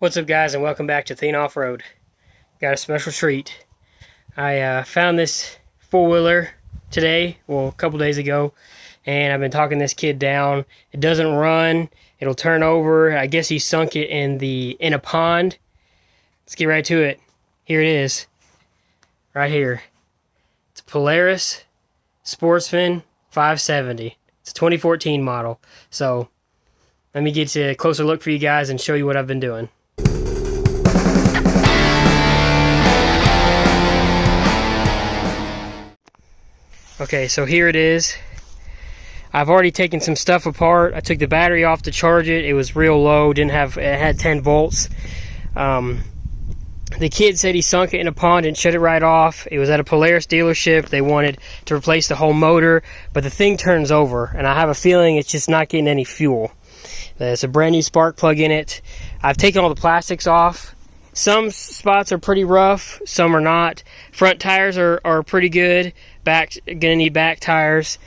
What's up, guys, and welcome back to Thien Off-Road. Got a special treat. I found this four-wheeler today, well, a couple days ago, and I've been talking this kid down. It doesn't run. It'll turn over. I guess he sunk it in a pond. Let's get right to it. Here it is, right here. It's a Polaris Sportsman 570. It's a 2014 model. So let me get a closer look for you guys and show you what I've been doing. Okay, so here it is. I've already taken some stuff apart. I took the battery off to charge it. It was real low. It had 10 volts. The kid said he sunk it in a pond and shut it right off. It was at a Polaris dealership. They wanted to replace the whole motor, but the thing turns over, and I have a feeling it's just not getting any fuel. There's a brand new spark plug in it. I've taken all the plastics off. Some spots are pretty rough, some are not. Front tires are pretty good. Gonna need back tires.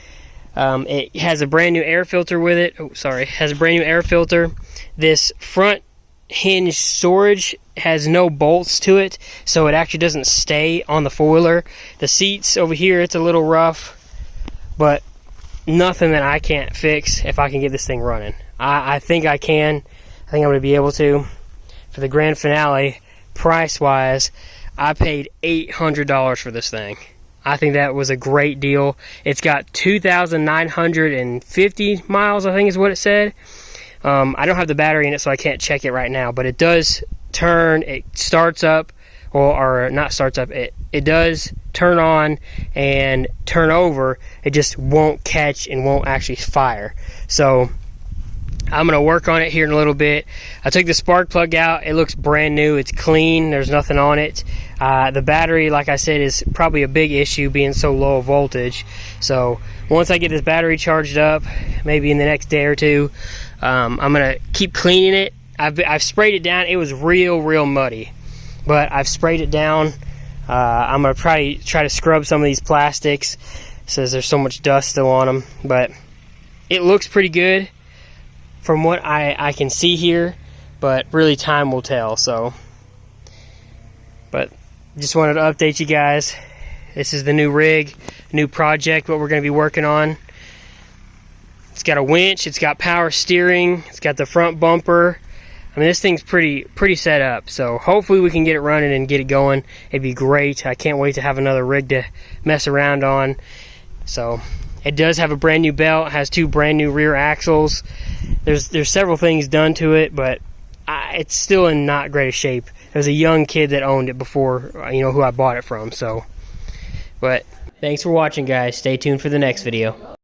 It has a brand new air filter with it. Oh, sorry. Has a brand new air filter. This front hinge storage has no bolts to it, so it actually doesn't stay on the four-wheeler. The seats over here, it's a little rough, but nothing that I can't fix if I can get this thing running. I think I can. I think I'm going to be able to. For the grand finale, price-wise, I paid $800 for this thing. I think that was a great deal. It's got 2,950 miles, I think is what it said. I don't have the battery in it, so I can't check it right now, but it does turn. It starts up, or not starts up. It does turn on and turn over. It just won't catch and won't actually fire. So I'm going to work on it here in a little bit. I took the spark plug out. It looks brand new. It's clean. There's nothing on it. The battery, like I said, is probably a big issue being so low voltage. So once I get this battery charged up, maybe in the next day or two, I'm going to keep cleaning it. I've sprayed it down. It was real muddy, but I've sprayed it down. I'm going to probably try to scrub some of these plastics. It says there's so much dust still on them, but it looks pretty good from what I can see here, but really time will tell. So, but just wanted to update you guys. This is the new rig, new project, what we're going to be working on. It's got a winch, it's got power steering, it's got the front bumper. I mean, this thing's pretty set up, so hopefully we can get it running and get it going. It'd be great. I can't wait to have another rig to mess around on. So it does have a brand new belt. It has 2 brand new rear axles. There's several things done to it, but it's still in not great shape. There was a young kid that owned it before, who I bought it from. So, but thanks for watching, guys. Stay tuned for the next video.